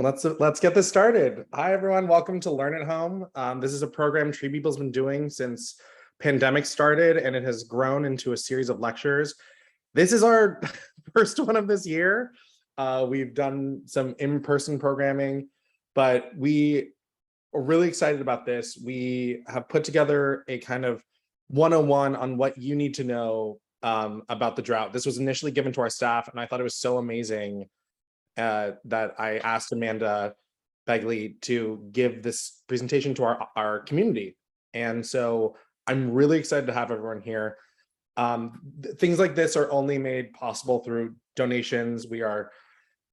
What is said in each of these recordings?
Let's get this started. Hi, everyone. Welcome to Learn at Home. This is a program TreePeople's been doing since pandemic started, and it has grown into a series of lectures. This is our first one of this year. We've done some in-person programming, but we are really excited about this. We have put together a kind of 101 on what you need to know about the drought. This was initially given to our staff, and I thought it was so amazing that I asked Amanda Begley to give this presentation to our community. And so I'm really excited to have everyone here. Things like this are only made possible through donations. We are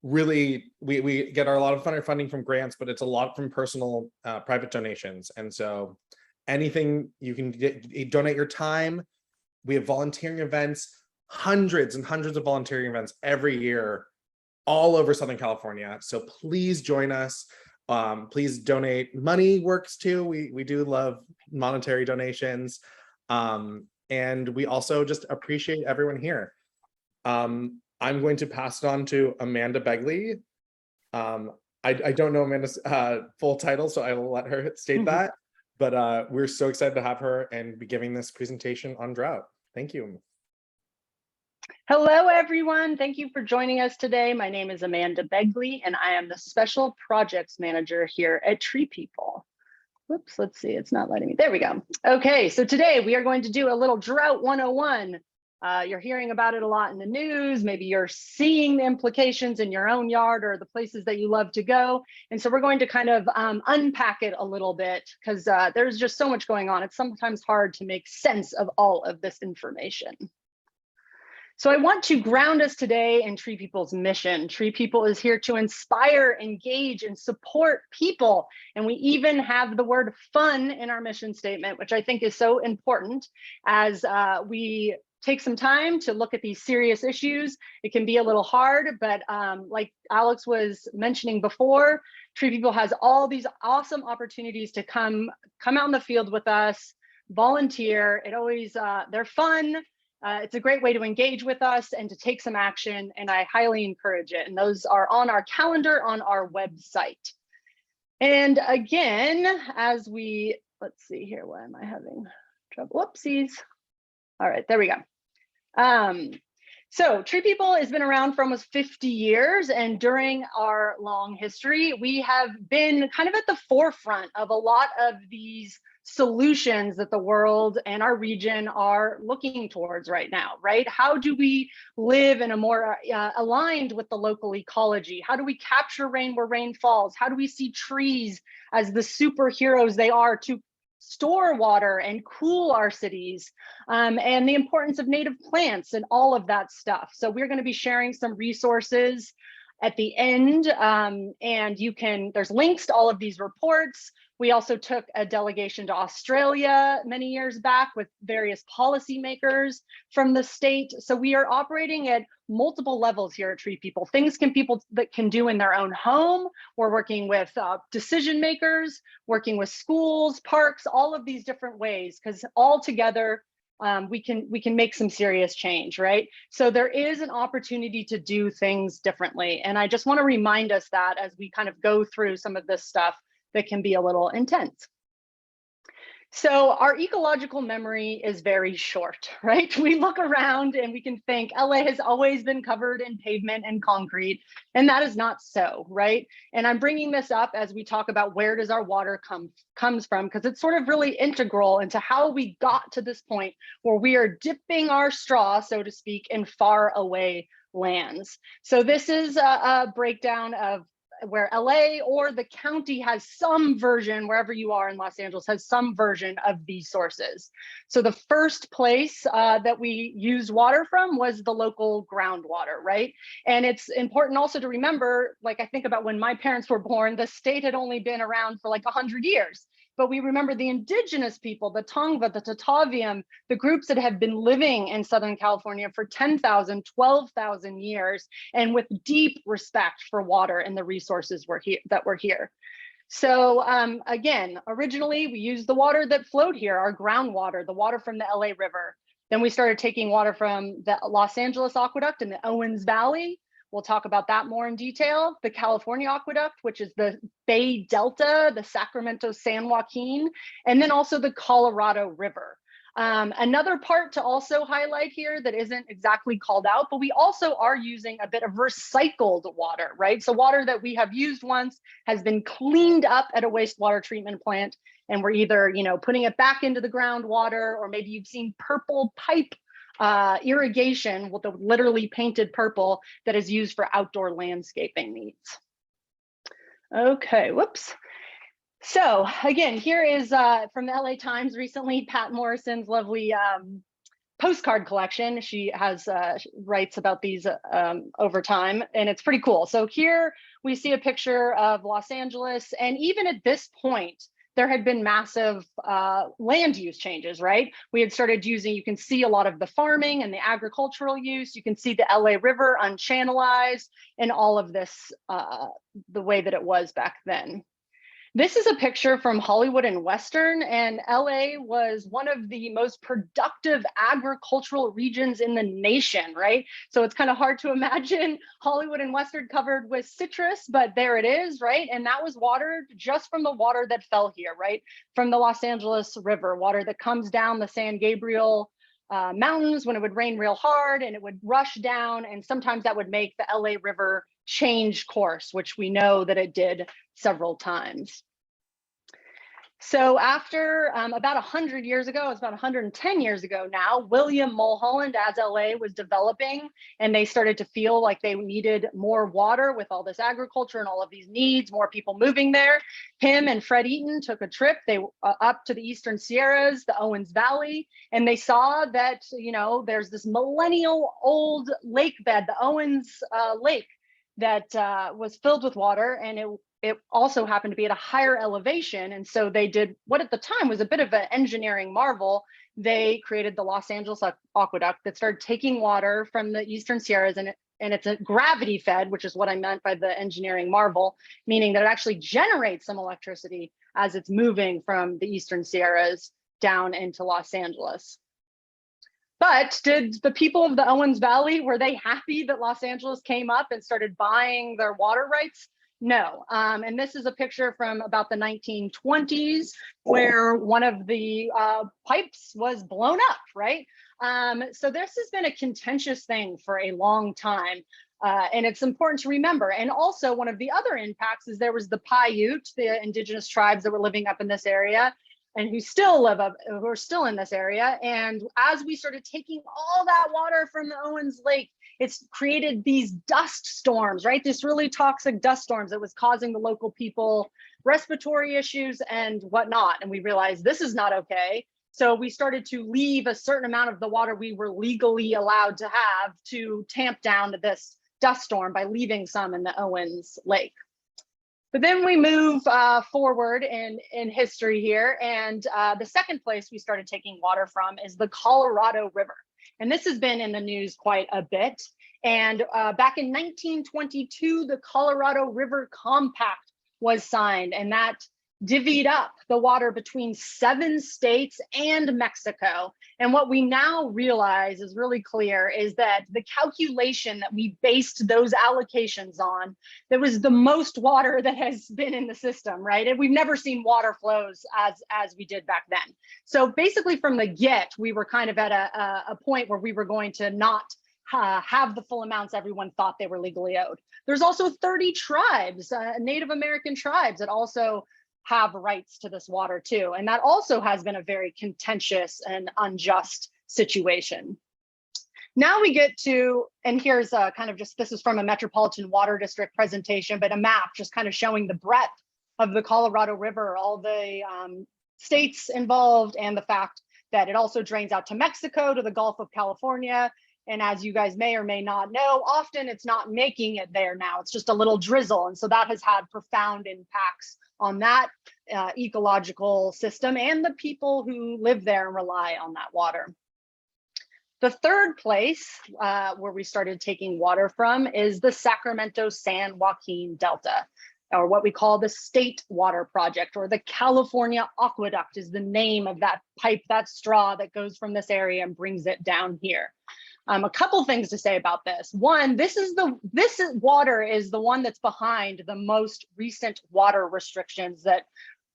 really, we get a lot of funding from grants, but it's a lot from personal private donations. And so anything you can donate your time. We have volunteering events, hundreds and hundreds of volunteering events every year all over Southern California. So please join us. Please donate. Money works too. We do love monetary donations. And we also just appreciate everyone here. I'm going to pass it on to Amanda Begley. I don't know Amanda's full title, so I will let her state that. But we're so excited to have her and be giving this presentation on drought. Thank you. Hello, everyone. Thank you for joining us today. My name is Amanda Begley, and I am the Special Projects Manager here at TreePeople. Whoops, let's see, it's not letting me. There we go. Okay, so today we are going to do a little Drought 101. You're hearing about it a lot in the news. Maybe you're seeing the implications in your own yard or the places that you love to go. And so we're going to kind of unpack it a little bit because there's just so much going on. It's sometimes hard to make sense of all of this information. So I want to ground us today in TreePeople's mission. TreePeople is here to inspire, engage, and support people. And we even have the word fun in our mission statement, which I think is so important as we take some time to look at these serious issues. It can be a little hard, but like Alex was mentioning before, TreePeople has all these awesome opportunities to come out in the field with us, volunteer. It always, they're fun. It's a great way to engage with us and to take some action, and I highly encourage it. And those are on our calendar on our website. And again, as we, let's see here, why am I having trouble? Whoopsies. All right, there we go. So TreePeople has been around for almost 50 years, and during our long history, we have been kind of at the forefront of a lot of these solutions that the world and our region are looking towards right now, right? How do we live in a more aligned with the local ecology? How do we capture rain where rain falls? How do we see trees as the superheroes they are to store water and cool our cities, and the importance of native plants and all of that stuff. So we're going to be sharing some resources at the end, and there's links to all of these reports. We also took a delegation to Australia many years back with various policymakers from the state. So we are operating at multiple levels here at TreePeople. Things people that can do in their own home. We're working with decision makers, working with schools, parks, all of these different ways, because all together we can make some serious change, right? So there is an opportunity to do things differently. And I just want to remind us that as we kind of go through some of this stuff that can be a little intense. So our ecological memory is very short, right? We look around and we can think LA has always been covered in pavement and concrete, and that is not so, right? And I'm bringing this up as we talk about where does our water comes from, because it's sort of really integral into how we got to this point where we are dipping our straw, so to speak, in far away lands. So this is a breakdown of where LA or the county has some version, wherever you are in Los Angeles, has some version of these sources. So the first place that we used water from was the local groundwater, right? And it's important also to remember, like I think about when my parents were born, the state had only been around for like 100 years. But we remember the indigenous people, the Tongva, the Tataviam, the groups that have been living in Southern California for 10,000, 12,000 years, and with deep respect for water and the resources that were here. So again, originally we used the water that flowed here, our groundwater, the water from the LA River. Then we started taking water from the Los Angeles Aqueduct in the Owens Valley. We'll talk about that more in detail. The California Aqueduct, which is the Bay Delta, the Sacramento San Joaquin, and then also the Colorado River. Another part to also highlight here that isn't exactly called out, but we also are using a bit of recycled water, right? So water that we have used once has been cleaned up at a wastewater treatment plant, and we're either, putting it back into the groundwater, or maybe you've seen purple pipe irrigation with the literally painted purple that is used for outdoor landscaping needs. Okay, whoops. So again, here is from the LA Times recently, Pat Morrison's lovely postcard collection. She has writes about these over time, and it's pretty cool. So here we see a picture of Los Angeles, and even at this point, there had been massive land use changes, right? We had started using, you can see a lot of the farming and the agricultural use. You can see the LA River unchannelized and all of this the way that it was back then. This is a picture from Hollywood and Western, and LA was one of the most productive agricultural regions in the nation, right? So it's kind of hard to imagine Hollywood and Western covered with citrus, but there it is, right? And that was watered just from the water that fell here, right? From the Los Angeles River, water that comes down the San Gabriel mountains when it would rain real hard, and it would rush down, and sometimes that would make the LA River change course, which we know that it did several times. So after about 100 years ago, it's about 110 years ago now, William Mulholland, as LA was developing, and they started to feel like they needed more water with all this agriculture and all of these needs, more people moving there. Him and Fred Eaton took a trip up to the Eastern Sierras, the Owens Valley, and they saw that, there's this millennial old lake bed, the Owens Lake, that was filled with water, and it also happened to be at a higher elevation. And so they did what at the time was a bit of an engineering marvel. They created the Los Angeles Aqueduct that started taking water from the Eastern Sierras, and it's a gravity fed, which is what I meant by the engineering marvel, meaning that it actually generates some electricity as it's moving from the Eastern Sierras down into Los Angeles. But did the people of the Owens Valley, were they happy that Los Angeles came up and started buying their water rights? No. And this is a picture from about the 1920s where one of the pipes was blown up, right? So this has been a contentious thing for a long time. And it's important to remember. And also one of the other impacts is there was the Paiute, the indigenous tribes that were living up in this area, and who are still in this area. And as we started taking all that water from the Owens Lake, it's created these dust storms, right? This really toxic dust storms that was causing the local people respiratory issues and whatnot. And we realized this is not okay. So we started to leave a certain amount of the water we were legally allowed to have to tamp down this dust storm by leaving some in the Owens Lake. But then we move forward in history here, and the second place we started taking water from is the Colorado River. And this has been in the news quite a bit. And back in 1922, the Colorado River Compact was signed, and that divvied up the water between 7 states and Mexico. And what we now realize is really clear is that the calculation that we based those allocations on, there was the most water that has been in the system, right? And we've never seen water flows as we did back then. So basically from the get, we were kind of at a point where we were going to not have the full amounts everyone thought they were legally owed. There's also 30 tribes, Native American tribes, that also have rights to this water too. And that also has been a very contentious and unjust situation. Now we get to, and here's kind of just, this is from a Metropolitan Water District presentation, but a map just kind of showing the breadth of the Colorado River, all the states involved, and the fact that it also drains out to Mexico, to the Gulf of California. And as you guys may or may not know, often it's not making it there now, it's just a little drizzle. And so that has had profound impacts on that ecological system and the people who live there and rely on that water. The third place where we started taking water from is the Sacramento San Joaquin Delta, or what we call the State Water Project, or the California Aqueduct is the name of that pipe, that straw that goes from this area and brings it down here. A couple things to say about this. One, this water is the one that's behind the most recent water restrictions that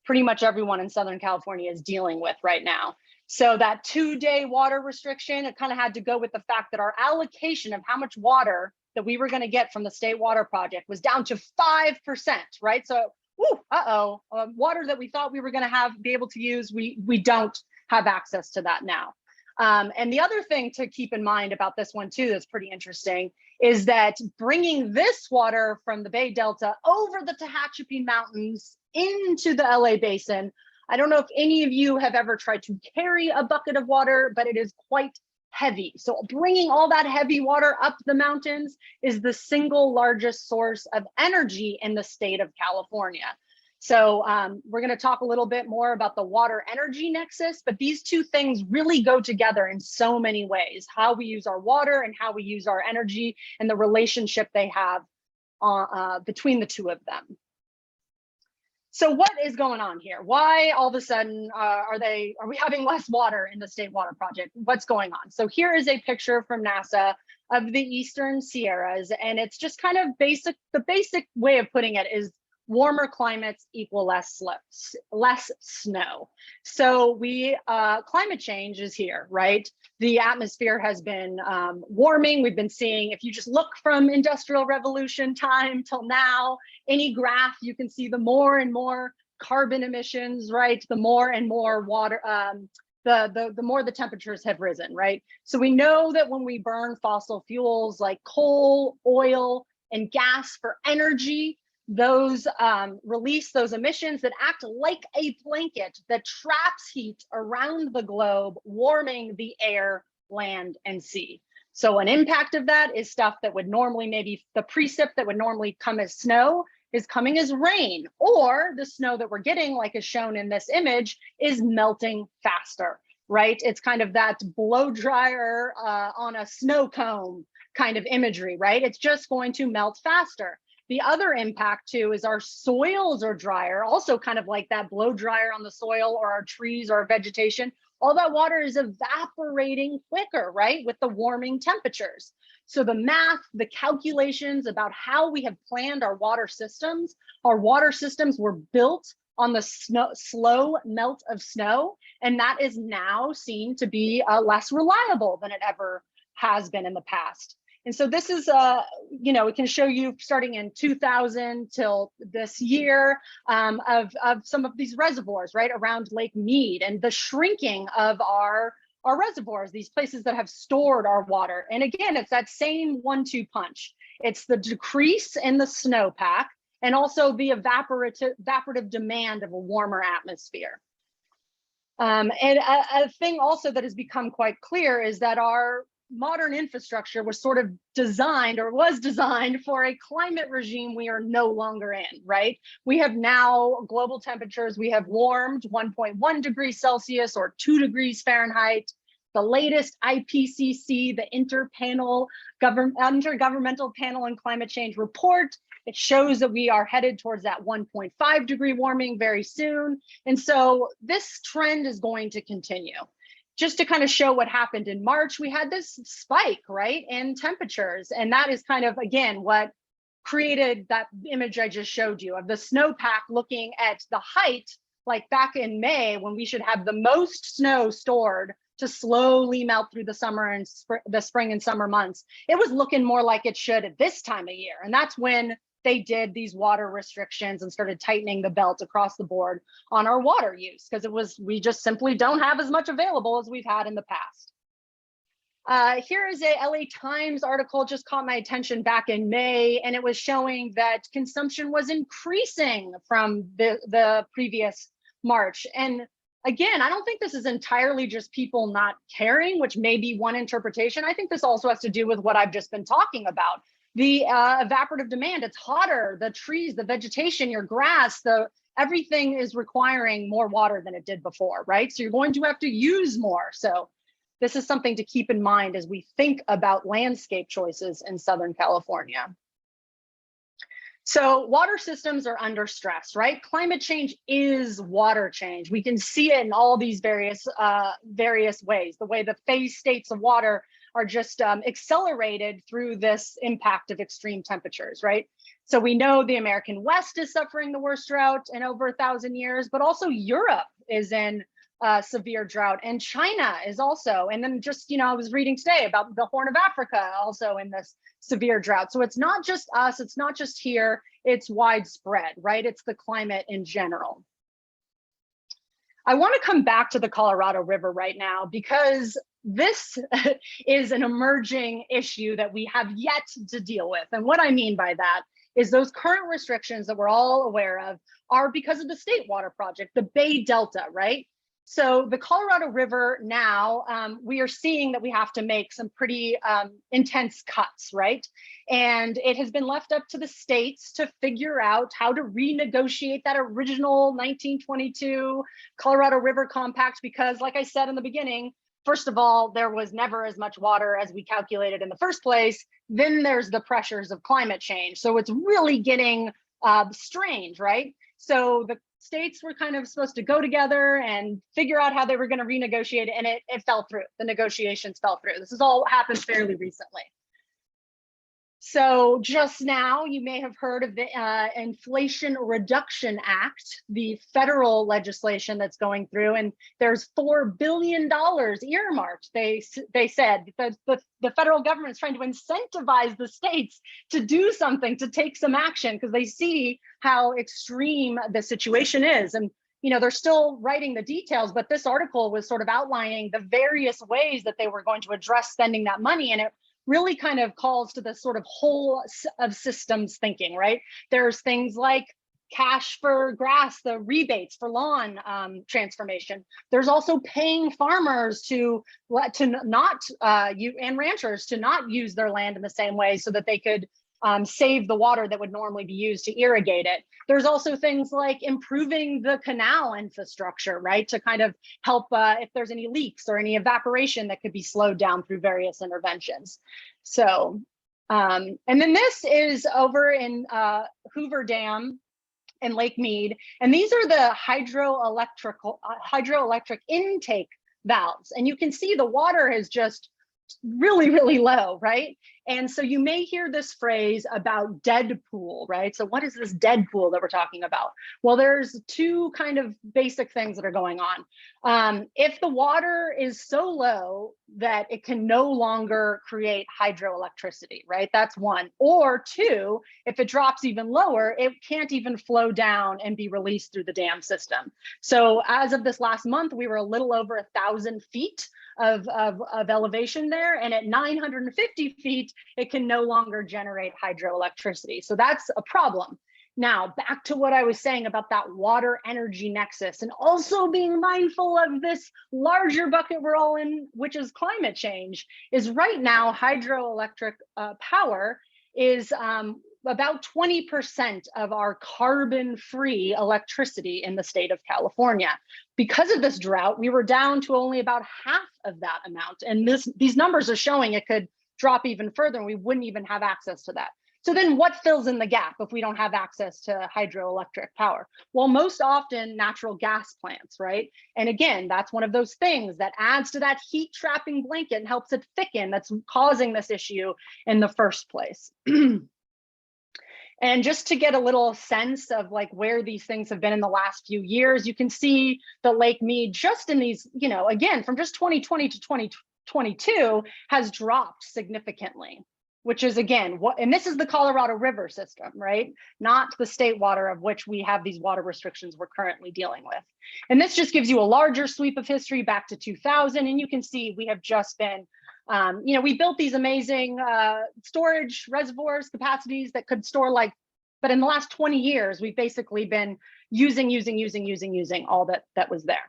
pretty much everyone in Southern California is dealing with right now. So that 2-day water restriction, it kind of had to go with the fact that our allocation of how much water that we were going to get from the State Water Project was down to 5%, right? So, water that we thought we were going to be able to use, we don't have access to that now. And the other thing to keep in mind about this one too, that's pretty interesting, is that bringing this water from the Bay Delta over the Tehachapi Mountains into the LA Basin. I don't know if any of you have ever tried to carry a bucket of water, but it is quite heavy. So bringing all that heavy water up the mountains is the single largest source of energy in the state of California. So we're going to talk a little bit more about the water energy nexus, but these two things really go together in so many ways: how we use our water and how we use our energy, and the relationship they have between the two of them. So what is going on here? Why all of a sudden are we having less water in the State Water Project? What's going on? So here is a picture from NASA of the Eastern Sierras, and it's just kind of basic. The basic way of putting it is warmer climates equal less snow. So climate change is here, right? The atmosphere has been warming. We've been seeing, if you just look from Industrial Revolution time till now, any graph, you can see the more and more carbon emissions, right? The more and more water, the more the temperatures have risen, right? So we know that when we burn fossil fuels like coal, oil, and gas for energy, those release those emissions that act like a blanket that traps heat around the globe, warming the air, land, and sea. So an impact of that is stuff that would normally, maybe the precip that would normally come as snow is coming as rain, or the snow that we're getting, like is shown in this image, is melting faster, right? It's kind of that blow dryer on a snow cone kind of imagery, right? It's just going to melt faster. The other impact too is our soils are drier, also kind of like that blow dryer on the soil, or our trees or our vegetation. All that water is evaporating quicker, right, with the warming temperatures. So the math, the calculations about how we have planned our water systems were built on the slow melt of snow, and that is now seen to be less reliable than it ever has been in the past. And so this is, we can show you starting in 2000 till this year of some of these reservoirs, right, around Lake Mead, and the shrinking of our reservoirs, these places that have stored our water. And again, it's that same 1-2 punch. It's the decrease in the snowpack and also the evaporative demand of a warmer atmosphere. And a thing also that has become quite clear is that our modern infrastructure was sort of designed for a climate regime we are no longer in, right? We have now global temperatures, we have warmed 1.1 degrees Celsius or 2 degrees Fahrenheit. The latest IPCC, the Intergovernmental Panel on Climate Change report, it shows that we are headed towards that 1.5 degree warming very soon. And so this trend is going to continue. Just to kind of show what happened in March, we had this spike, right, in temperatures. And that is kind of, again, what created that image I just showed you of the snowpack looking at the height, like back in May, when we should have the most snow stored to slowly melt through the summer and the spring and summer months. It was looking more like it should at this time of year. And that's when they did these water restrictions and started tightening the belt across the board on our water use, because we just simply don't have as much available as we've had in the past. Here is a LA Times article, just caught my attention back in May, and it was showing that consumption was increasing from the previous March. And again, I don't think this is entirely just people not caring, which may be one interpretation. I think this also has to do with what I've just been talking about. The evaporative demand, it's hotter, the trees, the vegetation, your grass, everything is requiring more water than it did before, right? So you're going to have to use more. So this is something to keep in mind as we think about landscape choices in Southern California. So water systems are under stress, right? Climate change is water change. We can see it in all these various ways. The way the phase states of water are just accelerated through this impact of extreme temperatures, right? So we know the American West is suffering the worst drought in over 1,000 years, but also Europe is in severe drought, and China is also, and then just, I was reading today about the Horn of Africa also in this severe drought. So it's not just us, it's not just here, it's widespread, right? It's the climate in general. I want to come back to the Colorado River right now because this is an emerging issue that we have yet to deal with. And what I mean by that is those current restrictions that we're all aware of are because of the State Water Project, the Bay Delta, right? So the Colorado River now, we are seeing that we have to make some pretty intense cuts, right? And it has been left up to the states to figure out how to renegotiate that original 1922 Colorado River Compact, because like I said in the beginning, first of all, there was never as much water as we calculated in the first place. Then there's the pressures of climate change. So it's really getting strange, right? So the states were kind of supposed to go together and figure out how they were going to renegotiate it, and it fell through. The negotiations fell through. This has all happened fairly recently. So just now, you may have heard of the Inflation Reduction Act, the federal legislation that's going through, and there's $4 billion earmarked. They said that the federal government is trying to incentivize the states to do something, to take some action, because they see how extreme the situation is. And they're still writing the details, but this article was sort of outlining the various ways that they were going to address spending that money, and it really kind of calls to this sort of whole of systems thinking, right? There's things like cash for grass, the rebates for lawn transformation. There's also paying farmers to not and ranchers to not use their land in the same way so that they could save the water that would normally be used to irrigate it. There's also things like improving the canal infrastructure, right? To kind of help if there's any leaks or any evaporation that could be slowed down through various interventions. So, and then this is over in Hoover Dam and Lake Mead. And these are the hydroelectric intake valves. And you can see the water is just really, really low, right? And so you may hear this phrase about dead pool, right? So what is this dead pool that we're talking about? Well, there's two kind of basic things that are going on. If the water is so low that it can no longer create hydroelectricity, right? That's one. Or two, if it drops even lower, it can't even flow down and be released through the dam system. So as of this last month, we were a little over 1,000 feet of elevation there. And at 950 feet, it can no longer generate hydroelectricity. So that's a problem. Now, back to what I was saying about that water energy nexus, and also being mindful of this larger bucket we're all in, which is climate change, is right now hydroelectric power is about 20% of our carbon-free electricity in the state of California. Because of this drought, we were down to only about half of that amount. And these numbers are showing it could drop even further and we wouldn't even have access to that. So then what fills in the gap if we don't have access to hydroelectric power? Well, most often natural gas plants, right? And again, that's one of those things that adds to that heat trapping blanket and helps it thicken that's causing this issue in the first place. And just to get a little sense of like where these things have been in the last few years, you can see the Lake Mead just in these, again, from just 2020 to 2022 has dropped significantly, which is again, and this is the Colorado River system, right? Not the state water of which we have these water restrictions we're currently dealing with. And this just gives you a larger sweep of history back to 2000. And you can see we have just been we built these amazing storage reservoirs capacities that could store but in the last 20 years, we've basically been using all that was there.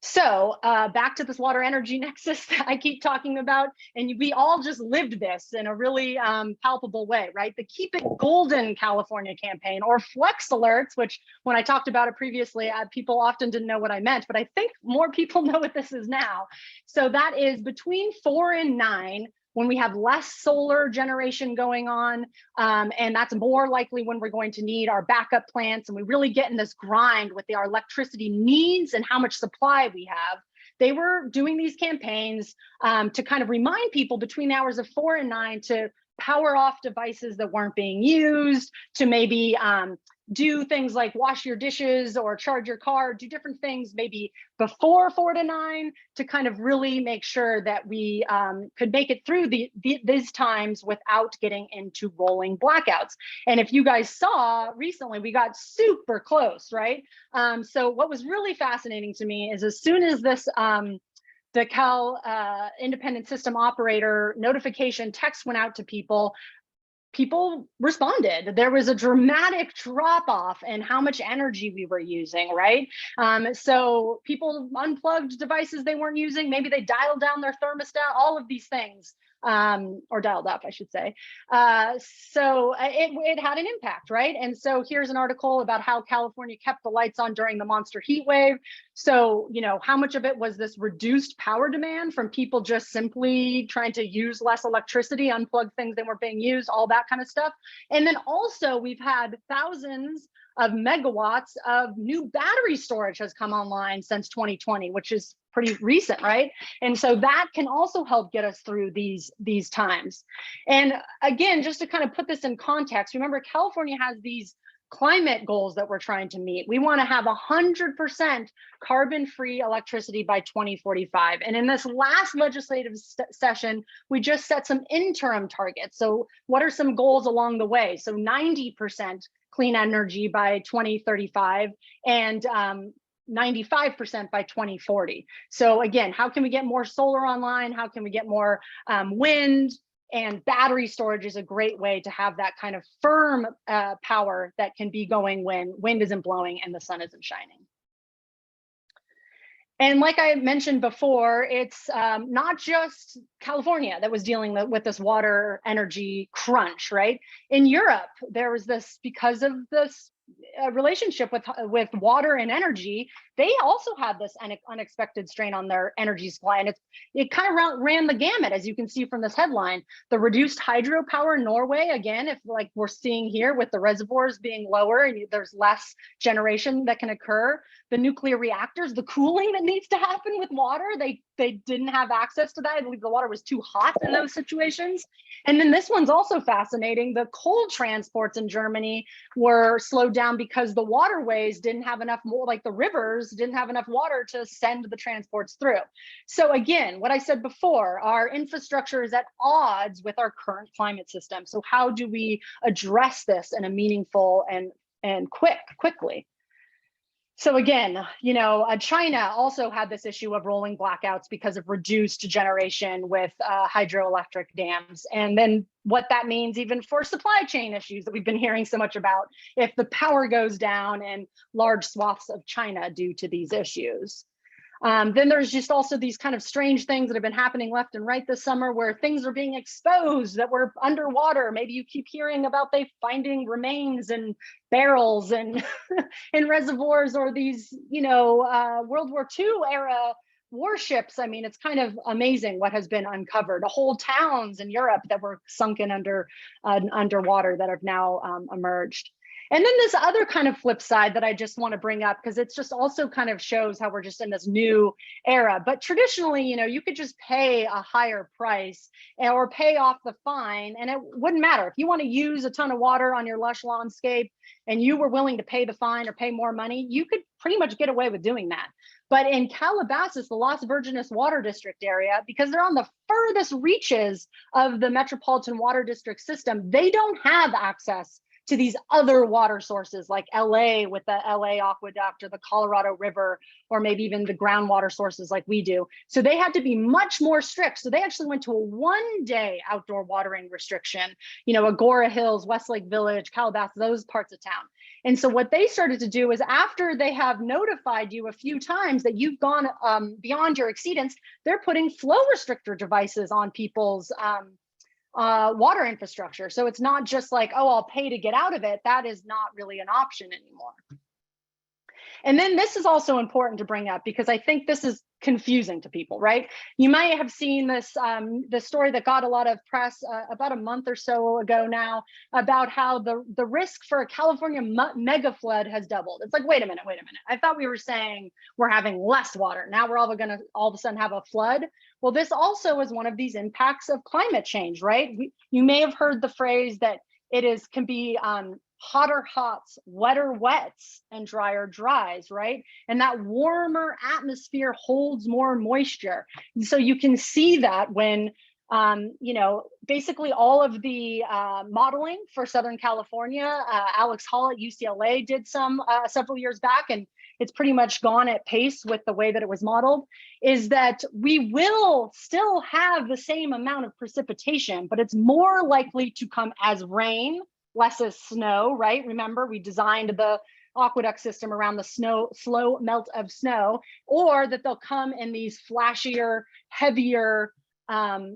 So back to this water energy nexus that I keep talking about, and we all just lived this in a really palpable way, right? The Keep It Golden California campaign, or Flex Alerts, which when I talked about it previously, people often didn't know what I meant, but I think more people know what this is now. So that is between 4 and 9, when we have less solar generation going on, and that's more likely when we're going to need our backup plants, and we really get in this grind with our electricity needs and how much supply we have. they were doing these campaigns to kind of remind people between the hours of 4 and 9 to power off devices that weren't being used, to maybe do things like wash your dishes or charge your car, do different things maybe before 4 to 9 to kind of really make sure that we could make it through these times without getting into rolling blackouts. And if you guys saw recently, we got super close, right? So what was really fascinating to me is as soon as this the Cal Independent System Operator notification text went out to people, people responded. There was a dramatic drop off in how much energy we were using, right? So people unplugged devices they weren't using. Maybe they dialed down their thermostat, all of these things, or dialed up, I should say. So it had an impact, right? And so here's an article about how California kept the lights on during the monster heat wave. So, you know, how much of it was this reduced power demand from people just simply trying to use less electricity, unplug things that weren't being used, all that kind of stuff. And then also we've had thousands of megawatts of new battery storage has come online since 2020, which is pretty recent, right? And so that can also help get us through these times. And again, just to kind of put this in context, remember California has these climate goals that we're trying to meet. We want to have 100% carbon-free electricity by 2045. And in this last legislative session, we just set some interim targets. So what are some goals along the way? So 90% clean energy by 2035 and 95% by 2040. So again, how can we get more solar online? How can we get more wind? And battery storage is a great way to have that kind of firm power that can be going when wind isn't blowing and the sun isn't shining. And like I mentioned before, it's not just California that was dealing with this water energy crunch, right? In Europe, there was this, because of this relationship with water and energy, they also had this unexpected strain on their energy supply. And it kind of ran the gamut, as you can see from this headline. The reduced hydropower in Norway, again, if like we're seeing here with the reservoirs being lower and there's less generation that can occur. The nuclear reactors, the cooling that needs to happen with water, they didn't have access to that. I believe the water was too hot in those situations. And then this one's also fascinating. The coal transports in Germany were slowed down because the waterways didn't have enough, more like the rivers didn't have enough water to send the transports through. So again, what I said before, our infrastructure is at odds with our current climate system. So how do we address this in a meaningful and quickly? So again, you know, China also had this issue of rolling blackouts because of reduced generation with hydroelectric dams. And then what that means even for supply chain issues that we've been hearing so much about if the power goes down in large swaths of China due to these issues. Then there's just also these kind of strange things that have been happening left and right this summer where things are being exposed that were underwater. Maybe you keep hearing about they finding remains and barrels and in reservoirs, or these, you know, World War II era warships. I mean, it's kind of amazing what has been uncovered. Whole towns in Europe that were sunken underwater that have now emerged. And then this other kind of flip side that I just want to bring up, because it's just also kind of shows how we're just in this new era. But traditionally, you know, you could just pay a higher price or pay off the fine, and it wouldn't matter. If you want to use a ton of water on your lush landscape and you were willing to pay the fine or pay more money, you could pretty much get away with doing that. But in Calabasas, the Las Virgenes Water District area, because they're on the furthest reaches of the Metropolitan Water District system, they don't have access to these other water sources like LA with the LA Aqueduct or the Colorado River, or maybe even the groundwater sources like we do. So they had to be much more strict. So they actually went to a 1-day outdoor watering restriction, you know, Agora Hills, Westlake Village, Calabasas, those parts of town. And so what they started to do is after they have notified you a few times that you've gone beyond your exceedance, they're putting flow restrictor devices on people's water infrastructure. So it's not just like, oh, I'll pay to get out of it. That is not really an option anymore. And then this is also important to bring up because I think this is confusing to people, right? You might have seen this the story that got a lot of press about a month or so ago now about how the risk for a California mega flood has doubled. It's like, wait a minute. I thought we were saying we're having less water. Now we're all gonna all of a sudden have a flood. Well, this also is one of these impacts of climate change, right? You may have heard the phrase that can be hotter hots, wetter wets, and drier dries, right? And that warmer atmosphere holds more moisture. And so you can see that when, basically all of the modeling for Southern California, Alex Hall at UCLA did some several years back, and it's pretty much gone at pace with the way that it was modeled, is that we will still have the same amount of precipitation, but it's more likely to come as rain, less as snow, right? Remember, we designed the aqueduct system around the slow melt of snow, or that they'll come in these flashier, heavier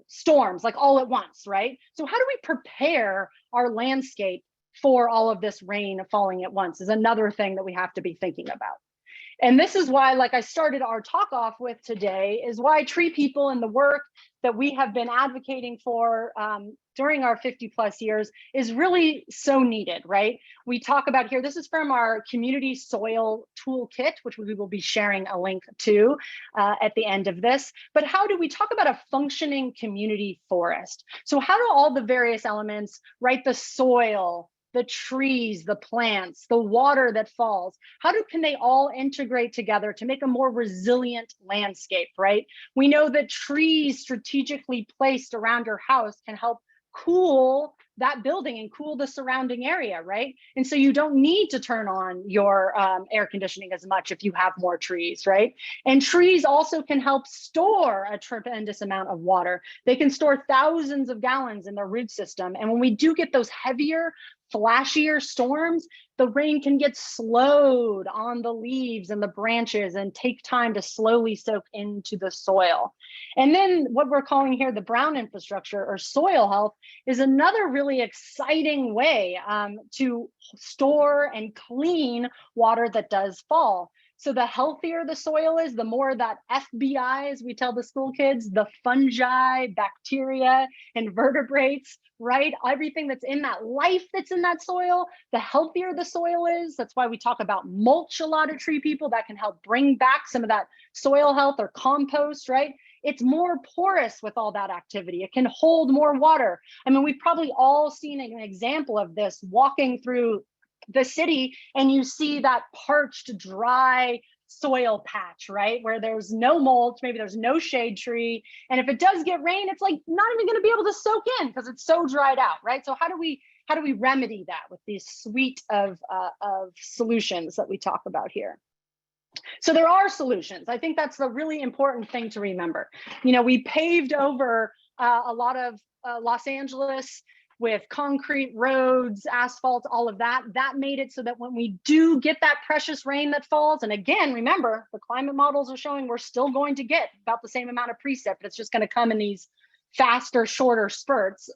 storms, like all at once, right? So how do we prepare our landscape for all of this rain falling at once is another thing that we have to be thinking about. And this is why, like I started our talk off with today, is why Tree People and the work that we have been advocating for during our 50 plus years is really so needed, right? We talk about here, this is from our community soil toolkit, which we will be sharing a link to at the end of this. But how do we talk about a functioning community forest? So how do all the various elements, right? The soil, the trees, the plants, the water that falls, can they all integrate together to make a more resilient landscape, right? We know that trees strategically placed around your house can help cool that building and cool the surrounding area, right? And so you don't need to turn on your air conditioning as much if you have more trees, right? And trees also can help store a tremendous amount of water. They can store thousands of gallons in their root system. And when we do get those heavier, flashier storms, the rain can get slowed on the leaves and the branches and take time to slowly soak into the soil. And then what we're calling here the brown infrastructure or soil health is another really exciting way to store and clean water that does fall. So the healthier the soil is, the more that FBI, as we tell the school kids, the fungi, bacteria, invertebrates, right? Everything that's in that life that's in that soil, the healthier the soil is. That's why we talk about mulch a lot of Tree People. That can help bring back some of that soil health or compost, right? It's more porous with all that activity. It can hold more water. I mean, we've probably all seen an example of this walking through the city, and you see that parched, dry soil patch, right? Where there's no mulch, maybe there's no shade tree. And if it does get rain, it's like not even going to be able to soak in because it's so dried out, right? So how do we remedy that with these suite of solutions that we talk about here? So there are solutions. I think that's the really important thing to remember. You know, we paved over a lot of Los Angeles with concrete roads, asphalt, all of that. That made it so that when we do get that precious rain that falls, and again, remember, the climate models are showing we're still going to get about the same amount of precip, but it's just going to come in these faster, shorter spurts.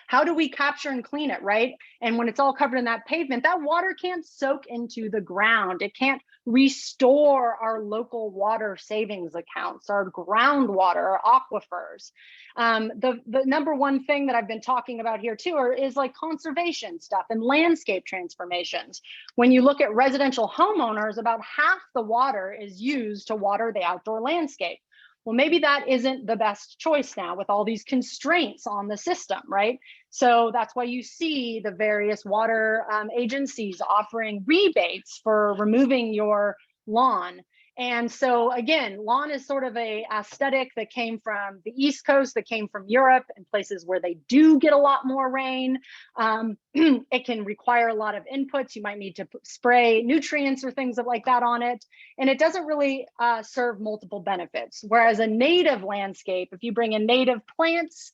How do we capture and clean it, right? And when it's all covered in that pavement, that water can't soak into the ground. It can't restore our local water savings accounts, our groundwater, our aquifers. The number one thing that I've been talking about here too is like conservation stuff and landscape transformations. When you look at residential homeowners, about half the water is used to water the outdoor landscape. Well, maybe that isn't the best choice now with all these constraints on the system, right? So that's why you see the various water agencies offering rebates for removing your lawn. And so again, lawn is sort of a aesthetic that came from the East Coast, that came from Europe and places where they do get a lot more rain. It can require a lot of inputs. You might need to spray nutrients or things like that on it. And it doesn't really serve multiple benefits. Whereas a native landscape, if you bring in native plants,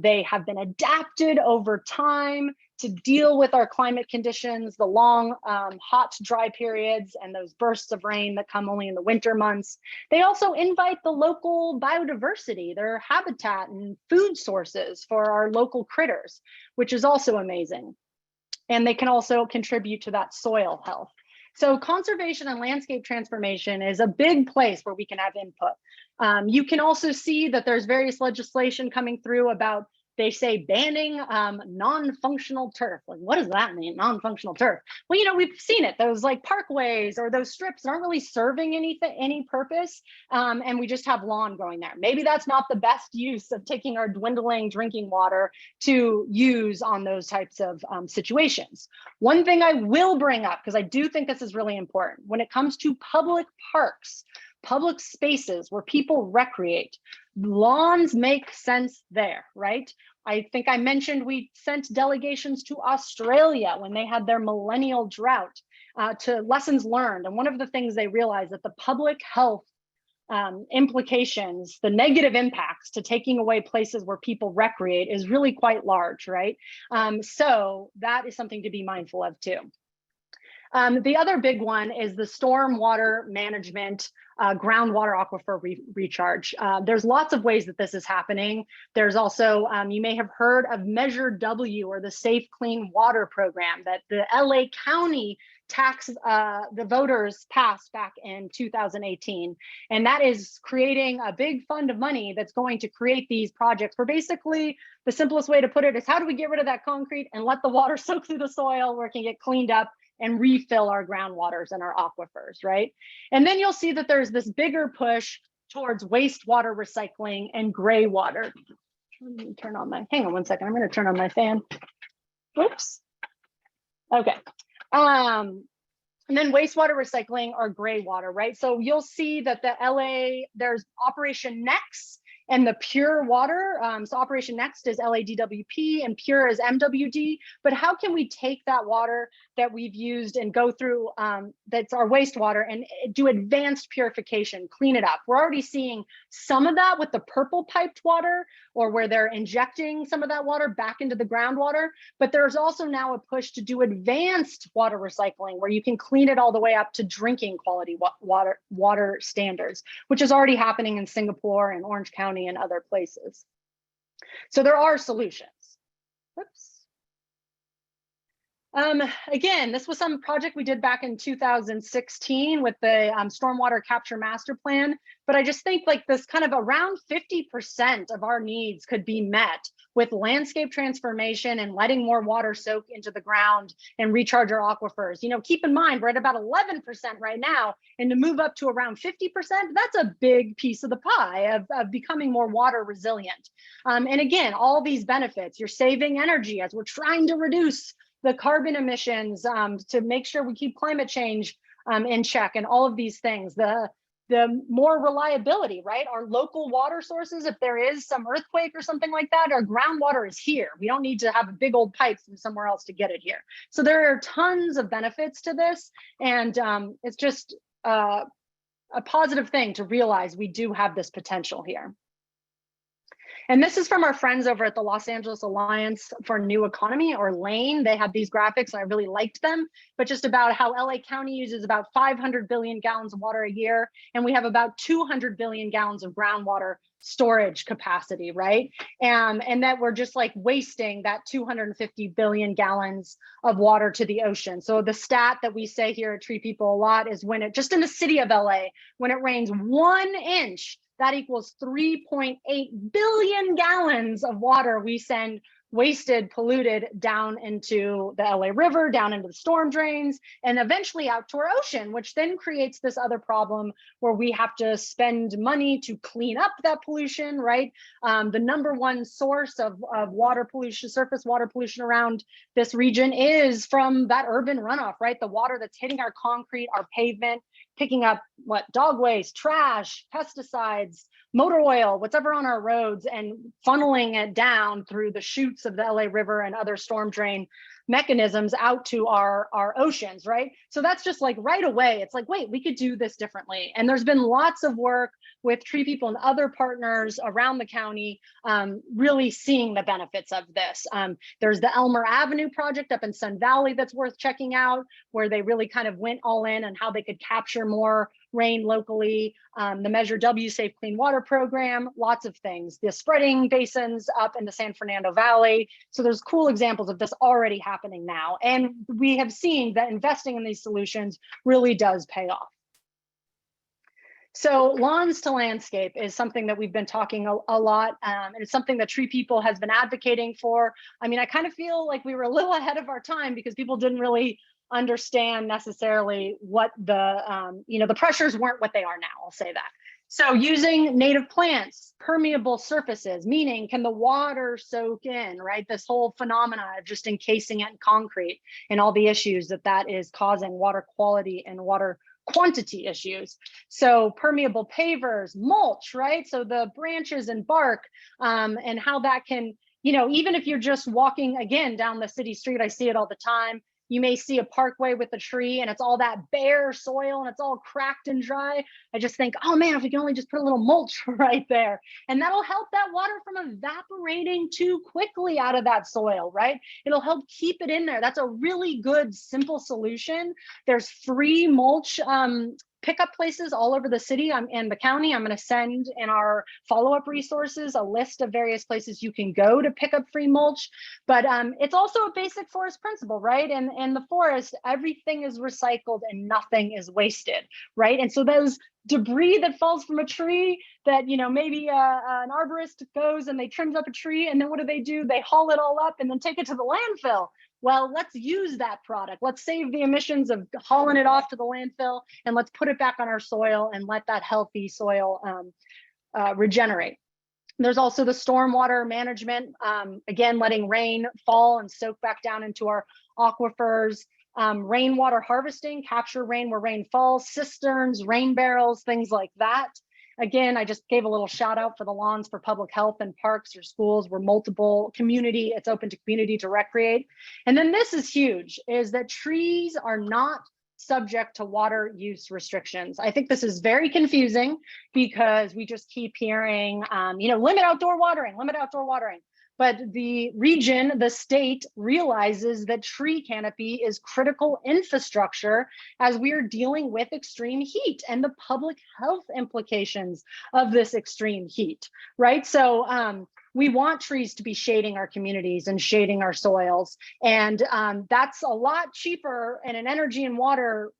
they have been adapted over time to deal with our climate conditions, the long, hot, dry periods, and those bursts of rain that come only in the winter months. They also invite the local biodiversity, their habitat and food sources for our local critters, which is also amazing. And they can also contribute to that soil health. So conservation and landscape transformation is a big place where we can have input. You can also see that there's various legislation coming through about, they say, banning non-functional turf. Like, what does that mean, non-functional turf? Well, you know, we've seen it. Those like parkways or those strips aren't really serving any purpose, and we just have lawn growing there. Maybe that's not the best use of taking our dwindling drinking water to use on those types of situations. One thing I will bring up, because I do think this is really important, when it comes to public parks, public spaces where people recreate, lawns make sense there, right? I think I mentioned we sent delegations to Australia when they had their millennial drought to lessons learned. And one of the things they realized that the public health implications, the negative impacts to taking away places where people recreate is really quite large, right? So that is something to be mindful of too. The other big one is the stormwater management, groundwater aquifer recharge. There's lots of ways that this is happening. There's also, you may have heard of Measure W, or the Safe Clean Water Program, that the LA County the voters passed back in 2018. And that is creating a big fund of money that's going to create these projects for, basically, the simplest way to put it is, how do we get rid of that concrete and let the water soak through the soil where it can get cleaned up and refill our groundwaters and our aquifers, right? And then you'll see that there's this bigger push towards wastewater recycling and gray water. Let me turn on my, hang on one second, I'm gonna turn on my fan. Oops. Okay. And then wastewater recycling or gray water, right? So you'll see that the LA, there's Operation Next and the Pure Water. So Operation Next is LADWP and Pure is MWD. But how can we take that water that we've used and go through, that's our wastewater, and do advanced purification, clean it up? We're already seeing some of that with the purple piped water, or where they're injecting some of that water back into the groundwater. But there's also now a push to do advanced water recycling, where you can clean it all the way up to drinking quality water standards, which is already happening in Singapore and Orange County and other places. So there are solutions. Whoops. Again, this was some project we did back in 2016 with the Stormwater Capture Master Plan, but I just think like this kind of around 50% of our needs could be met with landscape transformation and letting more water soak into the ground and recharge our aquifers. You know, keep in mind, we're at about 11% right now, and to move up to around 50%, that's a big piece of the pie of becoming more water resilient. And again, all these benefits, you're saving energy as we're trying to reduce the carbon emissions to make sure we keep climate change in check, and all of these things. The more reliability, right? Our local water sources, if there is some earthquake or something like that, our groundwater is here. We don't need to have a big old pipe from somewhere else to get it here. So there are tons of benefits to this, and it's just a positive thing to realize we do have this potential here. And this is from our friends over at the Los Angeles Alliance for New Economy, or LANE. They have these graphics and I really liked them, but just about how LA County uses about 500 billion gallons of water a year. And we have about 200 billion gallons of groundwater storage capacity, right? And that we're just like wasting that 250 billion gallons of water to the ocean. So the stat that we say here at Tree People a lot is, when it, just in the city of LA, when it rains 1 inch, that equals 3.8 billion gallons of water we send wasted, polluted down into the LA River, down into the storm drains, and eventually out to our ocean, which then creates this other problem where we have to spend money to clean up that pollution, right? The #1 source of water pollution, surface water pollution around this region is from that urban runoff, right? The water that's hitting our concrete, our pavement, picking up what, dog waste, trash, pesticides, motor oil, whatever on our roads, and funneling it down through the chutes of the LA River and other storm drain mechanisms out to our oceans, right? So that's just like right away, it's like, wait, we could do this differently. And there's been lots of work with Tree People and other partners around the county really seeing the benefits of this. There's the Elmer Avenue project up in Sun Valley that's worth checking out, where they really kind of went all in on how they could capture more rain locally. The Measure W Safe Clean Water program, lots of things. The spreading basins up in the San Fernando Valley. So there's cool examples of this already happening now. And we have seen that investing in these solutions really does pay off. So lawns to landscape is something that we've been talking a lot, and it's something that Tree People has been advocating for. I mean, I kind of feel like we were a little ahead of our time because people didn't really understand necessarily what the, the pressures weren't what they are now, I'll say that. So using native plants, permeable surfaces, meaning can the water soak in, right? This whole phenomena of just encasing it in concrete and all the issues that is causing water quality and water quantity issues. So permeable pavers, mulch, right? So the branches and bark and how that can, even if you're just walking again down the city street, I see it all the time. You may see a parkway with a tree and it's all that bare soil and it's all cracked and dry. I just think, oh man, if we can only just put a little mulch right there, and that'll help that water from evaporating too quickly out of that soil, right? It'll help keep it in there. That's a really good, simple solution. There's free mulch pickup places all over the city and the county. I'm going to send in our follow-up resources a list of various places you can go to pick up free mulch. But it's also a basic forest principle, right? And in the forest, everything is recycled and nothing is wasted, right? And so those debris that falls from a tree that, maybe an arborist goes and they trims up a tree, and then what do? They haul it all up and then take it to the landfill. Well, let's use that product. Let's save the emissions of hauling it off to the landfill, and let's put it back on our soil and let that healthy soil regenerate. There's also the stormwater management, again, letting rain fall and soak back down into our aquifers. Rainwater harvesting, capture rain where rain falls, cisterns, rain barrels, things like that. Again, I just gave a little shout out for the lawns for public health and parks or schools where multiple community, it's open to community to recreate. And then this is huge, is that trees are not subject to water use restrictions. I think this is very confusing because we just keep hearing, limit outdoor watering, limit outdoor watering. But the region, the state realizes that tree canopy is critical infrastructure as we are dealing with extreme heat and the public health implications of this extreme heat, right? So we want trees to be shading our communities and shading our soils. And that's a lot cheaper in an energy and water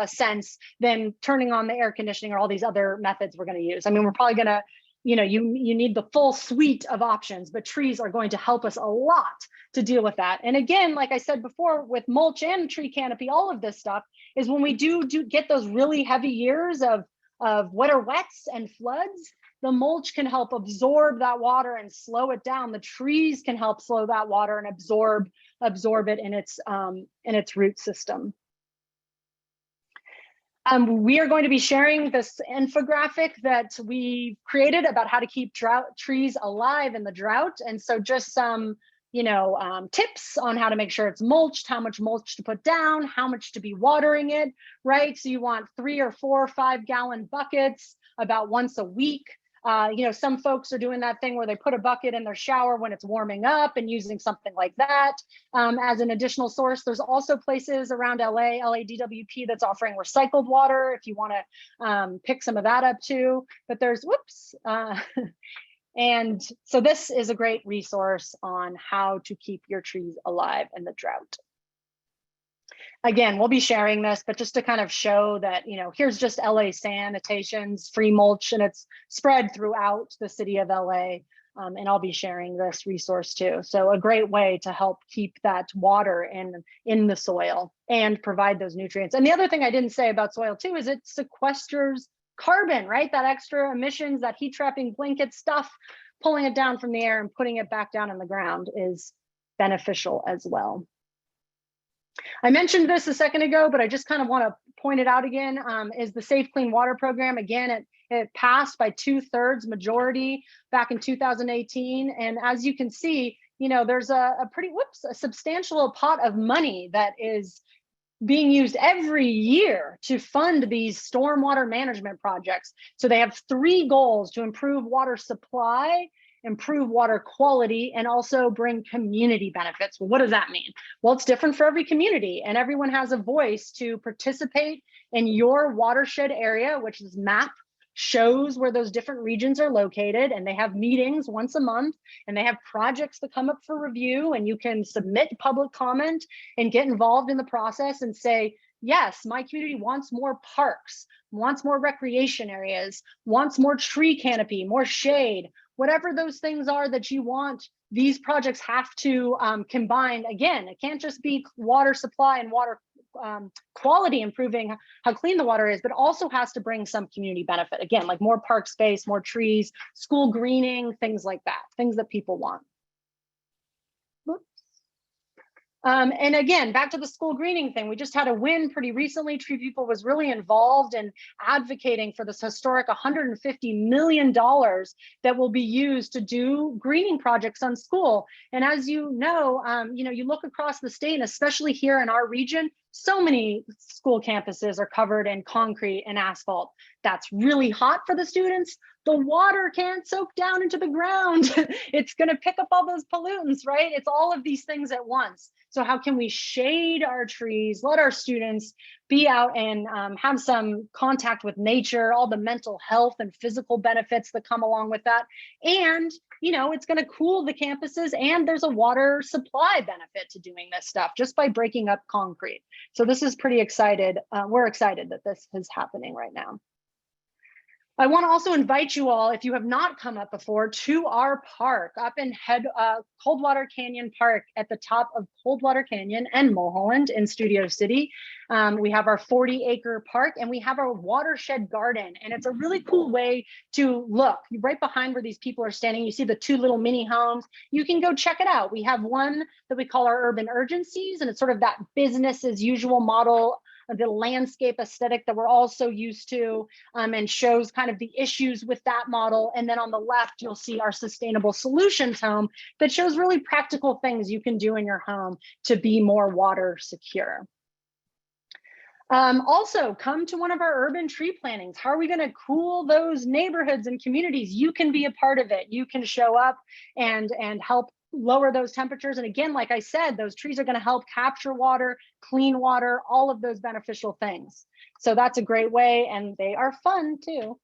sense than turning on the air conditioning or all these other methods we're going to use. I mean, we're probably going to, you need the full suite of options, but trees are going to help us a lot to deal with that. And again, like I said before, with mulch and tree canopy, all of this stuff is when we do get those really heavy years of wetter wets and floods, the mulch can help absorb that water and slow it down. The trees can help slow that water and absorb it in its root system. We are going to be sharing this infographic that we created about how to keep trees alive in the drought. And so just some, tips on how to make sure it's mulched, how much mulch to put down, how much to be watering it, right? So you want 3 or 4 or 5 gallon buckets about once a week. Some folks are doing that thing where they put a bucket in their shower when it's warming up and using something like that as an additional source. There's also places around LADWP that's offering recycled water if you want to pick some of that up too. But there's, and so this is a great resource on how to keep your trees alive in the drought. Again, we'll be sharing this, but just to kind of show that, here's just LA Sanitation's free mulch, and it's spread throughout the city of LA. And I'll be sharing this resource too. So a great way to help keep that water in the soil and provide those nutrients. And the other thing I didn't say about soil too is it sequesters carbon, right? That extra emissions, that heat trapping blanket stuff, pulling it down from the air and putting it back down in the ground is beneficial as well. I mentioned this a second ago, but I just kind of want to point it out again, is the Safe Clean Water Program. Again, it passed by 2/3 majority back in 2018. And as you can see, there's a substantial pot of money that is being used every year to fund these stormwater management projects. So they have 3 goals: to improve water supply, improve water quality, and also bring community benefits. Well, what does that mean? Well, it's different for every community, and everyone has a voice to participate in your watershed area, which this map shows where those different regions are located, and they have meetings once a month, and they have projects that come up for review, and you can submit public comment and get involved in the process and say, yes, my community wants more parks, wants more recreation areas, wants more tree canopy, more shade, whatever those things are that you want. These projects have to combine. Again, it can't just be water supply and water quality, improving how clean the water is, but also has to bring some community benefit. Again, like more park space, more trees, school greening, things like that, things that people want. And again, back to the school greening thing, we just had a win pretty recently. TreePeople was really involved in advocating for this historic $150 million that will be used to do greening projects on school. And as you know, you look across the state, and especially here in our region, so many school campuses are covered in concrete and asphalt. That's really hot for the students. The water can't soak down into the ground. It's going to pick up all those pollutants, right? It's all of these things at once. So how can we shade our trees, let our students be out and have some contact with nature, all the mental health and physical benefits that come along with that. And, it's going to cool the campuses, and there's a water supply benefit to doing this stuff just by breaking up concrete. So this is pretty excited. We're excited that this is happening right now. I want to also invite you all, if you have not come up before, to our park up in Coldwater Canyon Park at the top of Coldwater Canyon and Mulholland in Studio City. We have our 40-acre park, and we have our watershed garden. And it's a really cool way to look. Right behind where these people are standing, you see the 2 little mini homes. You can go check it out. We have one that we call our urban urgencies, and it's sort of that business as usual model, the landscape aesthetic that we're all so used to, and shows kind of the issues with that model. And then on the left, you'll see our sustainable solutions home that shows really practical things you can do in your home to be more water secure. Also, come to one of our urban tree plantings. How are we going to cool those neighborhoods and communities? You can be a part of it. You can show up and help lower those temperatures. And again, like I said, those trees are going to help capture water, clean water, all of those beneficial things. So that's a great way, and they are fun too.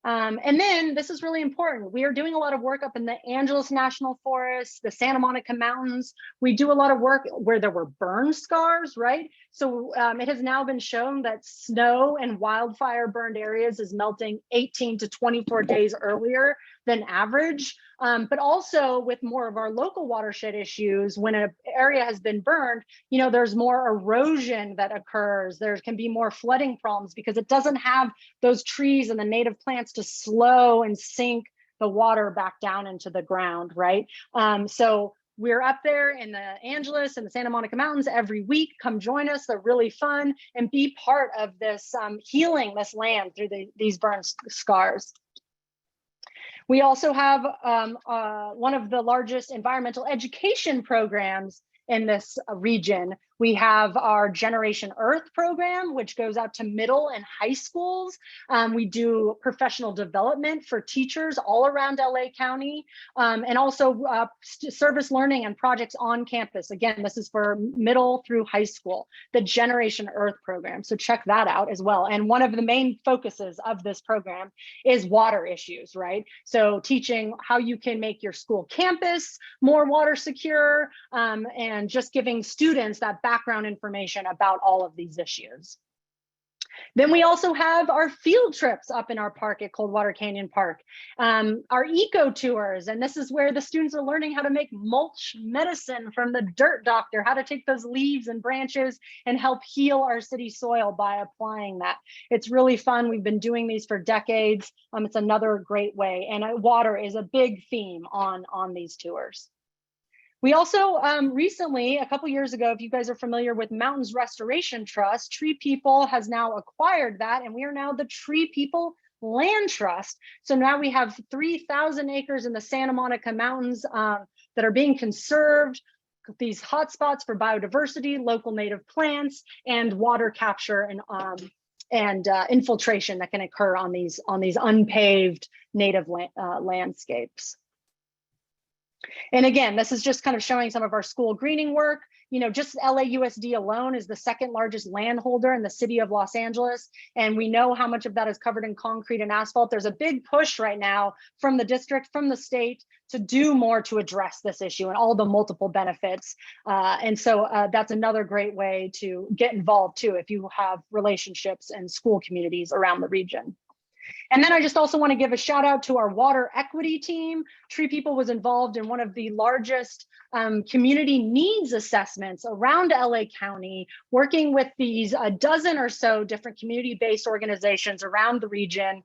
And then this is really important. We are doing a lot of work up in the Angeles National Forest, the Santa Monica Mountains. We do a lot of work where there were burn scars, right? So it has now been shown that snow and wildfire burned areas is melting 18 to 24 days earlier than average. But also with more of our local watershed issues, when an area has been burned, there's more erosion that occurs. There can be more flooding problems because it doesn't have those trees and the native plants to slow and sink the water back down into the ground, right? So we're up there in the Angeles and the Santa Monica Mountains every week. Come join us. They're really fun, and be part of this healing this land through these burn scars. We also have one of the largest environmental education programs in this region. We have our Generation Earth program, which goes out to middle and high schools. We do professional development for teachers all around LA County, and also service learning and projects on campus. Again, this is for middle through high school, the Generation Earth program. So check that out as well. And one of the main focuses of this program is water issues, right? So teaching how you can make your school campus more water secure, and just giving students that background information about all of these issues. Then we also have our field trips up in our park at Coldwater Canyon Park, our eco tours, and this is where the students are learning how to make mulch medicine from the dirt doctor, how to take those leaves and branches and help heal our city soil by applying that. It's really fun. We've been doing these for decades. It's another great way, and water is a big theme on these tours. We also recently, a couple years ago, if you guys are familiar with Mountains Restoration Trust, TreePeople has now acquired that, and we are now the TreePeople Land Trust. So now we have 3,000 acres in the Santa Monica Mountains that are being conserved, these hotspots for biodiversity, local native plants, and water capture and infiltration that can occur on these unpaved native landscapes. And again, this is just kind of showing some of our school greening work. You know, just LAUSD alone is the second largest landholder in the city of Los Angeles. And we know how much of that is covered in concrete and asphalt. There's a big push right now from the district, from the state, to do more to address this issue and all the multiple benefits. And so that's another great way to get involved too, if you have relationships and school communities around the region. And then I just also want to give a shout out to our water equity team. TreePeople was involved in one of the largest community needs assessments around LA County, working with these a dozen or so different community-based organizations around the region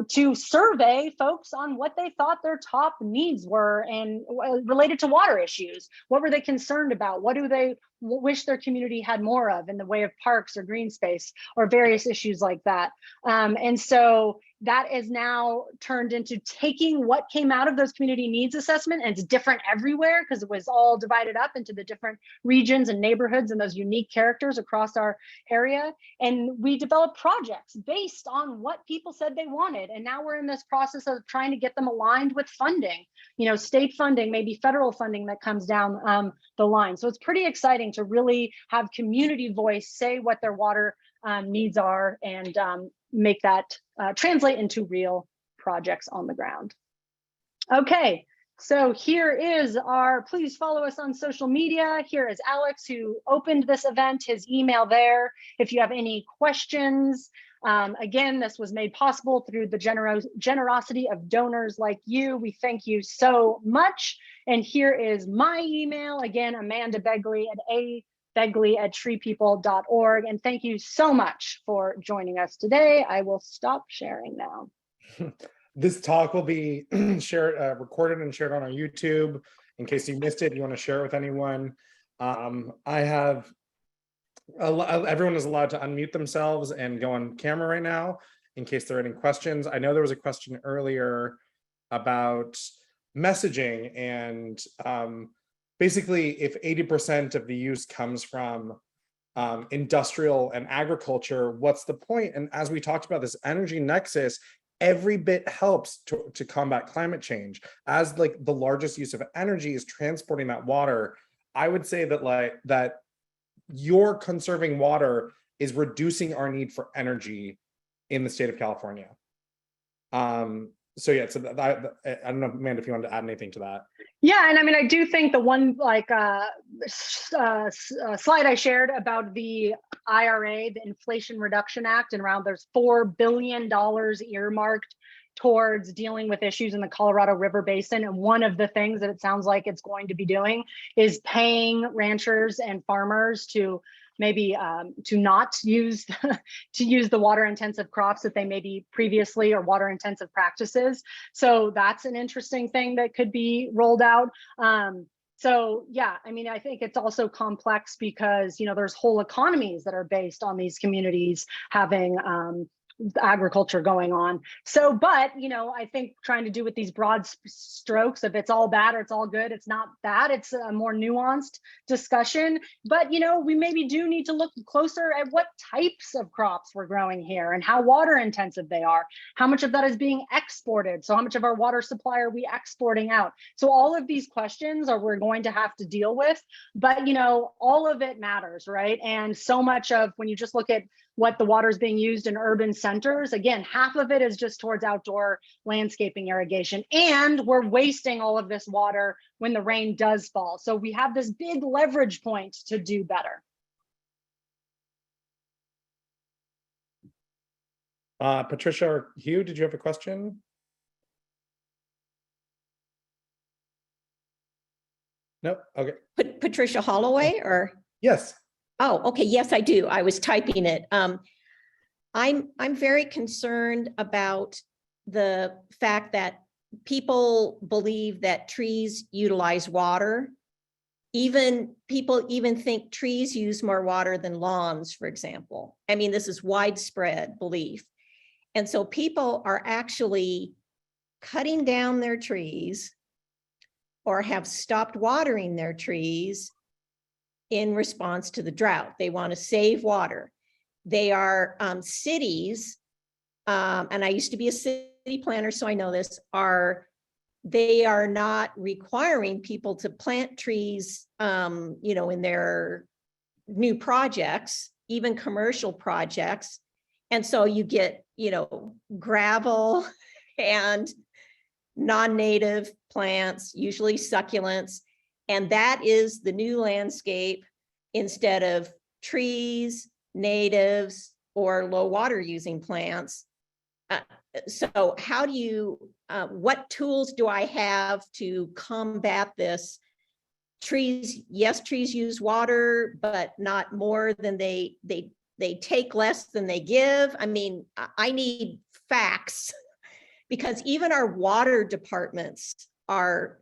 to survey folks on what they thought their top needs were and related to water issues. What were they concerned about? What do they wish their community had more of in the way of parks or green space or various issues like that? And so that is now turned into taking what came out of those community needs assessment, and it's different everywhere because it was all divided up into the different regions and neighborhoods and those unique characters across our area. And we developed projects based on what people said they wanted. And now we're in this process of trying to get them aligned with funding, you know, state funding, maybe federal funding that comes down the line. So it's pretty exciting to really have community voice say what their water needs are and make that translate into real projects on the ground. Okay, so here is our, please follow us on social media. Here is Alex, who opened this event, his email there. If you have any questions, again, this was made possible through the generosity of donors like you. We thank you so much. And here is my email, again, Amanda Begley at Begley@treepeople.org. And thank you so much for joining us today. I will stop sharing now. This talk will be shared, recorded and shared on our YouTube. In case you missed it, you want to share it with anyone. Everyone is allowed to unmute themselves and go on camera right now in case there are any questions. I know there was a question earlier about messaging and basically if 80% of the use comes from industrial and agriculture, what's the point? And as we talked about this energy nexus, every bit helps to combat climate change. As like the largest use of energy is transporting that water, I would say that that your conserving water is reducing our need for energy in the state of California. So yeah, so I don't know, Amanda, if you wanted to add anything to that. Yeah, and I mean, I do think the one slide I shared about the IRA, the Inflation Reduction Act, and around there's $4 billion earmarked towards dealing with issues in the Colorado River Basin. And one of the things that it sounds like it's going to be doing is paying ranchers and farmers to maybe to not use the water intensive crops that they maybe previously, or water intensive practices. So that's an interesting thing that could be rolled out. So yeah, I mean, I think it's also complex because, you know, there's whole economies that are based on these communities having agriculture going on. So, but, you know, I think trying to do with these broad strokes, if it's all bad or it's all good, it's not bad. It's a more nuanced discussion. But, you know, we maybe do need to look closer at what types of crops we're growing here and how water intensive they are. How much of that is being exported? So how much of our water supply are we exporting out? So all of these questions we're going to have to deal with, but, you know, all of it matters, right? And so much of, when you just look at what the water is being used in urban centers, again, half of it is just towards outdoor landscaping irrigation, and we're wasting all of this water when the rain does fall. So we have this big leverage point to do better. Patricia or Hugh, did you have a question? Nope. Okay. Patricia Holloway, or? Yes. Oh, okay. Yes, I do. I was typing it. I'm very concerned about the fact that people believe that trees utilize water. People even think trees use more water than lawns, for example. I mean, this is widespread belief. And so people are actually cutting down their trees, or have stopped watering their trees in response to the drought. They want to save water. They are cities, and I used to be a city planner, so I know this, they are not requiring people to plant trees, in their new projects, even commercial projects. And so you get, gravel and non-native plants, usually succulents. And that is the new landscape instead of trees, natives, or low water using plants. So how do you, what tools do I have to combat this? Trees, yes, trees use water, but not more than they take less than they give. I mean, I need facts because even our water departments are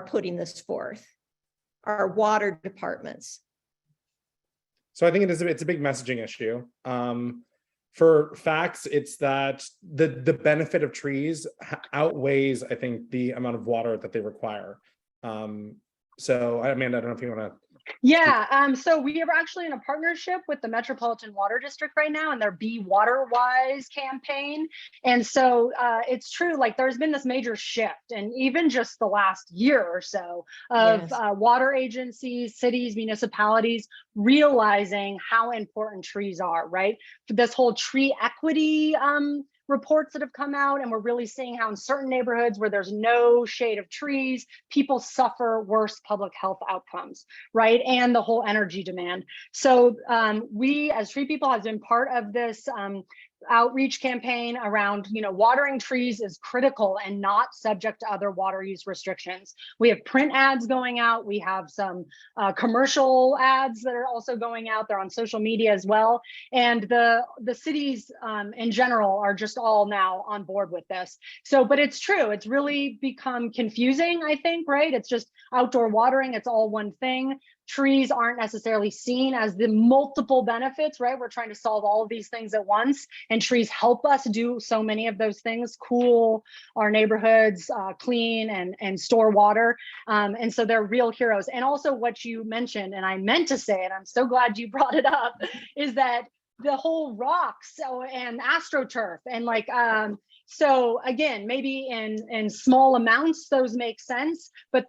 putting this forth, our water departments. So I think it's a big messaging issue. For facts, it's that the benefit of trees outweighs, I think, the amount of water that they require. So Amanda, I don't know if you want to. Yeah, so we are actually in a partnership with the Metropolitan Water District right now and their Be Water Wise campaign. And so it's true, like there's been this major shift, and even just the last year or so of Yes. Water agencies, cities, municipalities realizing how important trees are, right? This whole tree equity reports that have come out, and we're really seeing how in certain neighborhoods where there's no shade of trees, people suffer worse public health outcomes, right? And the whole energy demand. So we as Tree People have been part of this outreach campaign around, watering trees is critical and not subject to other water use restrictions. We have print ads going out. We have some commercial ads that are also going out there on social media as well. And the cities in general are just all now on board with this. So, but it's true. It's really become confusing, I think, right? It's just outdoor watering. It's all one thing. Trees aren't necessarily seen as the multiple benefits, right? We're trying to solve all of these things at once, and trees help us do so many of those things, cool our neighborhoods, clean and store water. And so they're real heroes. And also what you mentioned, and I meant to say it, I'm so glad you brought it up, is that the whole rocks and astroturf and like, so again, maybe in small amounts, those make sense, but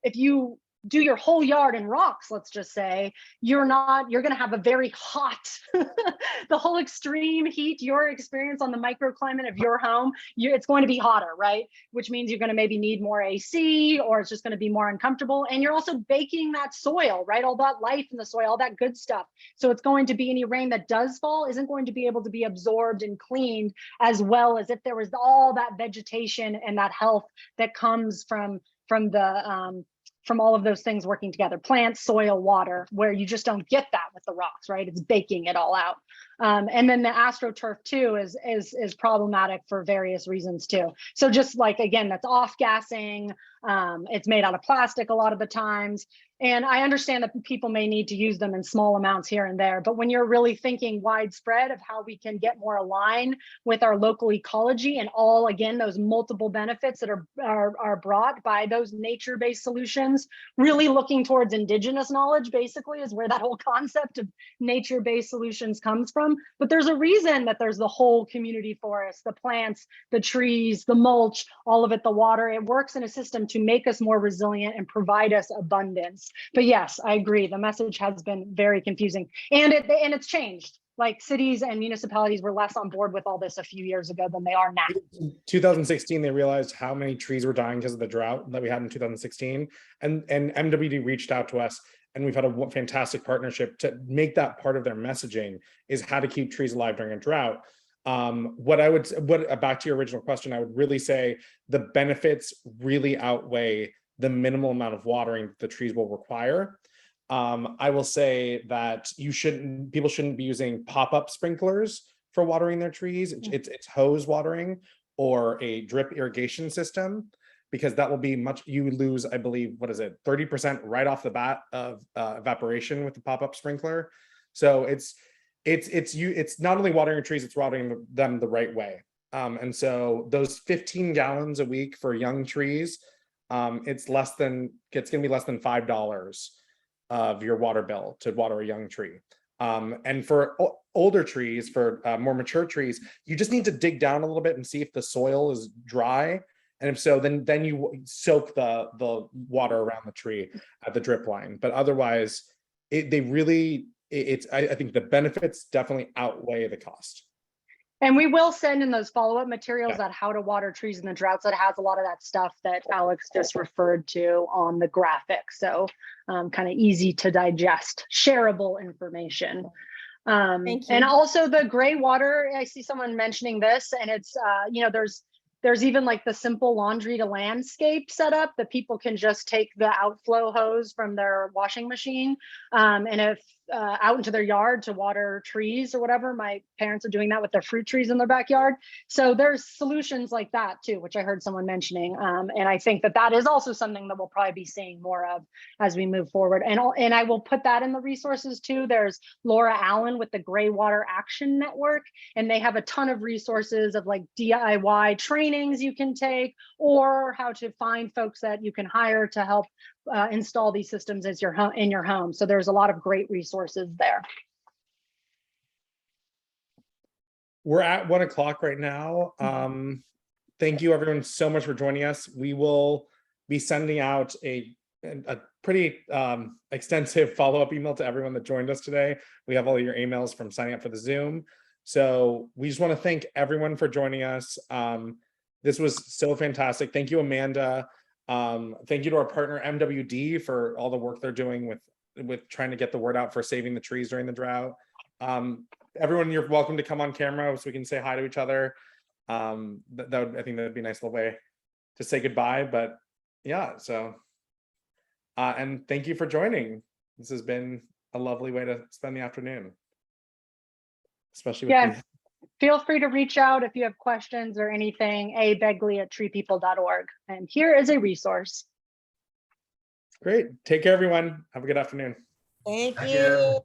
if you do your whole yard in rocks, let's just say, you're going to have a very hot, the whole extreme heat, your experience on the microclimate of your home, it's going to be hotter, right? Which means you're going to maybe need more AC, or it's just going to be more uncomfortable. And you're also baking that soil, right? All that life in the soil, all that good stuff. So it's going to be any rain that does fall isn't going to be able to be absorbed and cleaned as well as if there was all that vegetation and that health that comes from all of those things working together, plants, soil, water, where you just don't get that with the rocks, right? It's baking it all out. And then the astroturf too is problematic for various reasons too. So just like, again, that's off gassing. It's made out of plastic a lot of the times. And I understand that people may need to use them in small amounts here and there, but when you're really thinking widespread of how we can get more aligned with our local ecology and all, again, those multiple benefits that are brought by those nature-based solutions, really looking towards indigenous knowledge basically is where that whole concept of nature-based solutions comes from. But there's a reason that there's the whole community forest, the plants, the trees, the mulch, all of it, the water. It works in a system to make us more resilient and provide us abundance. But yes, I agree. The message has been very confusing, and it's changed. Like cities and municipalities were less on board with all this a few years ago than they are now. In 2016, they realized how many trees were dying because of the drought that we had in 2016, and MWD reached out to us, and we've had a fantastic partnership to make that part of their messaging is how to keep trees alive during a drought. Back to your original question, I would really say the benefits really outweigh the minimal amount of watering the trees will require. I will say that people shouldn't be using pop-up sprinklers for watering their trees. It's hose watering or a drip irrigation system, because that will be you lose, I believe, 30% right off the bat of evaporation with the pop-up sprinkler. So it's not only watering your trees, it's watering them the right way. And so those 15 gallons a week for young trees it's gonna be less than $5 of your water bill to water a young tree. And for older trees, for more mature trees, you just need to dig down a little bit and see if the soil is dry. And if so, then you soak the water around the tree at the drip line. But otherwise, I think the benefits definitely outweigh the cost. And we will send in those follow-up materials on how to water trees in the droughts. That has a lot of that stuff that Alex just referred to on the graphic. So kind of easy to digest, shareable information. Thank you. And also the gray water, I see someone mentioning this, and it's, there's even like the simple laundry to landscape setup that people can just take the outflow hose from their washing machine and if out into their yard to water trees or whatever. My parents are doing that with their fruit trees in their backyard. So there's solutions like that too, which I heard someone mentioning. And I think that is also something that we'll probably be seeing more of as we move forward. And I will put that in the resources too. There's Laura Allen with the Gray Water Action Network, and they have a ton of resources of like DIY trainings you can take, or how to find folks that you can hire to help install these systems as in your home. So there's a lot of great resources there. We're at 1 o'clock right now. Thank you everyone so much for joining us. We will be sending out a pretty extensive follow-up email to everyone that joined us today. We have all your emails from signing up for the Zoom. So we just want to thank everyone for joining us. This was so fantastic. Thank you, Amanda. Thank you to our partner MWD for all the work they're doing with trying to get the word out for saving the trees during the drought. Everyone, you're welcome to come on camera so we can say hi to each other. I think that'd be a nice little way to say goodbye. But yeah, so and thank you for joining. This has been a lovely way to spend the afternoon, especially with Feel free to reach out if you have questions or anything, abegley@treepeople.org. And here is a resource. Great. Take care, everyone. Have a good afternoon. Thank you.